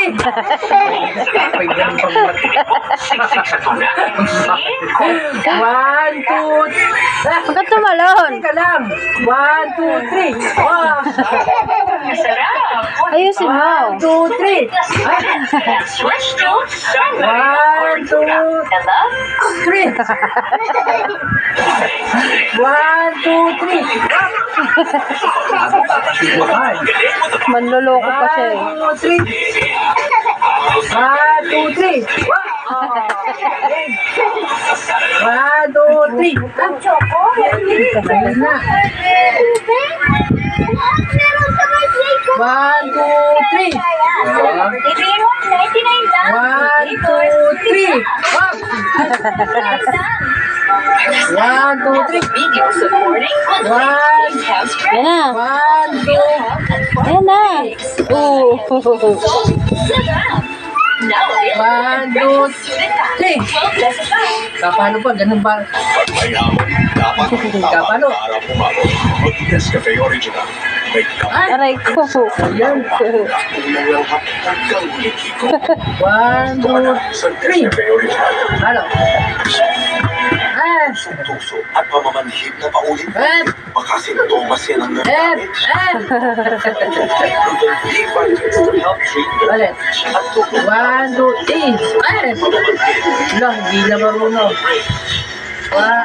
three. May ganun pang mati. One, two, Huwag ka tumalon. teka lang. One, two, three. Wow. Ayusin mo. One, two, three. Switch to One, two, three. One, two, three. Manloloko pa siya eh. One, two, three. One, two, three. One, two, three. Ang choco. Ayan na. One, two, three. One, two, three. One, two, three. video supporting One, Yan na. one, two, Ayan na. Oo. one, two, three. Paano pa? Ganun ba? Mayaman, dapat Paano? para pumalo. Mag-Nescafe Original. May Aray ko. Ayan. kapulang hanggang likiko. One, two, Sa three. Nescafe Original. Ano? Ah! Tuso at pamamanhid na paulit. Baka sintomas yan ang Eh! nagamit. Proven B-Vitamins to help treat the Ulit. at tubo. One, two, three. Pamamanhid. Lang, hindi na marunong. Ah!